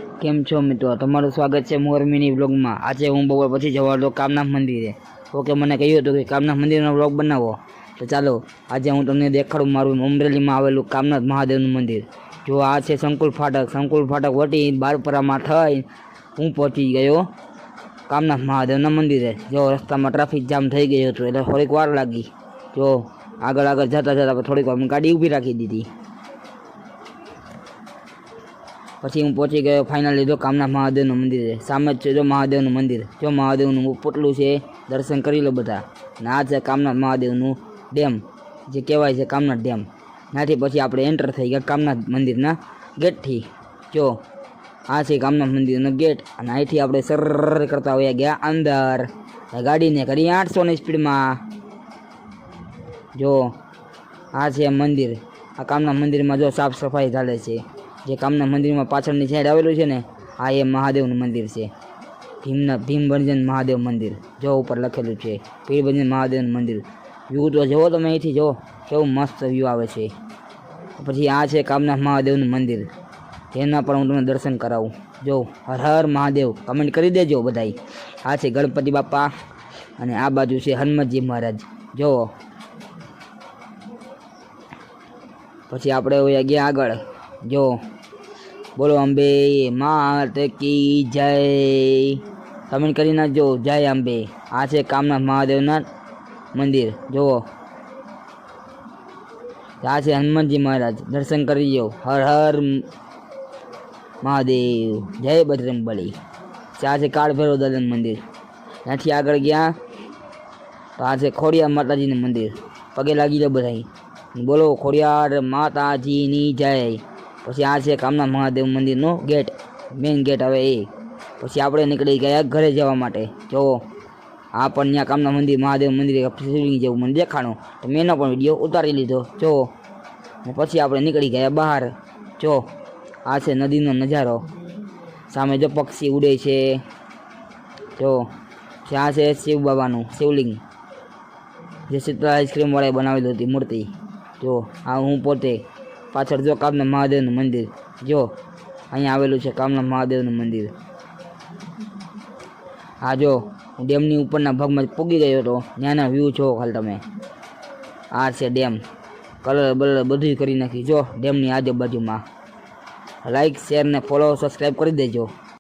કેમ છો મિત્રો, તમારું સ્વાગત છે મોર મિની વ્લોગમાં। આજે હું બપોર પછી જવાનો કામનાથ મંદિરે। ઓકે, મને કહ્યું હતું કે કામનાથ મંદિરનો વ્લોગ બનાવો, તો ચાલો આજે હું તમને દેખાડું મારું અમરેલીમાં આવેલું કામનાથ મહાદેવનું મંદિર। જો આ છે સંકુલ ફાટક વટી બારપરામાં થઈ હું પહોંચી ગયો કામનાથ મહાદેવના મંદિરે। જો રસ્તામાં ટ્રાફિક જામ થઈ ગયો હતો એટલે થોડીક વાર લાગી। જો આગળ જતા થોડીક વાર ગાડી ઊભી રાખી દીધી, પછી હું પહોંચી ગયો ફાઇનલી જો કામનાથ મહાદેવનું મંદિર સામે જ છે। જો મહાદેવનું મંદિર, જો મહાદેવનું પુતળું છે, દર્શન કરી લો બધા। ને આ છે કામનાથ મહાદેવનું ડેમ, જે કહેવાય છે કામનાથ ડેમ। ત્યાંથી પછી આપણે એન્ટર થઈ ગયા કામનાથ મંદિરના ગેટથી। જો આ છે કામનાથ મંદિરનો ગેટ, અને અહીંથી આપણે સર કરતા હોઈએ ગયા અંદર। ગાડીને કરી 800ની સ્પીડમાં। જો આ છે મંદિર, આ કામનાથ મંદિરમાં જો સાફ સફાઈ ચાલે છે। જે કામનાથ મંદિરમાં પાછળની સાઈડ આવેલું છે ને, આ એ મહાદેવનું મંદિર છે। ભીમભંજન મહાદેવ મંદિર, જો ઉપર લખેલું છે ભીમભંજન મહાદેવનું મંદિર। વ્યૂ તો જુઓ તમે અહીંથી, જુઓ કેવું મસ્ત વ્યૂ આવે છે। પછી આ છે કામનાથ મહાદેવનું મંદિર, જેના પણ હું તમને દર્શન કરાવું। જો હર હર મહાદેવ કમેન્ટ કરી દેજો બધાય। આ છે ગણપતિ બાપા, અને આ બાજુ છે હનુમાનજી મહારાજ। જુઓ પછી આપણે હોઈએ ગયા આગળ। જો બોલો અંબે માત કી જય, કમેન્ટ કરી નાખજો જય અંબે। આ છે કામનાથ મહાદેવના મંદિર। જુઓ આ છે હનુમાનજી મહારાજ, દર્શન કરી લો। હર હર મહાદેવ, જય બજરંગબલી। આ છે કાળ ભૈરવ દાદાનું મંદિર। ત્યાંથી આગળ ગયા તો આ છે ખોડિયાર માતાજીનું મંદિર, પગે લાગી લો બધા, બોલો ખોડિયાર માતાજીની જય। પછી આ છે કામનાથ મહાદેવ મંદિરનો ગેટ, મેઇન ગેટ હવે એ। પછી આપણે નીકળી ગયા ઘરે જવા માટે। જુઓ આ પણ ત્યાં કામનાથ મંદિર મહાદેવ મંદિર શિવલિંગ જેવું મને દેખાણું, તો મેં એનો પણ વિડીયો ઉતારી લીધો। જુઓ ને પછી આપણે નીકળી ગયા બહાર। જો આ છે નદીનો નજારો, સામે જો પક્ષી ઉડે છે। જો આ છે શિવ બાબાનું શિવલિંગ, જે શીતળા આઈસ્ક્રીમ વાળાએ બનાવેલી હતી મૂર્તિ। જો આ હું પોતે પાછળ જો કામનાથ મહાદેવનું મંદિર, જો અહીંયા આવેલું છે કામનાથ મહાદેવનું મંદિર। આ જો હું ડેમની ઉપરના ભાગમાં પૂગી ગયો હતો, ત્યાંના વ્યૂ જો ખાલી તમે। આ છે ડેમ, કલર બલર બધું કરી નાખી જો ડેમની આજુબાજુમાં। લાઈક શેર ને ફોલો સબસ્ક્રાઈબ કરી દેજો।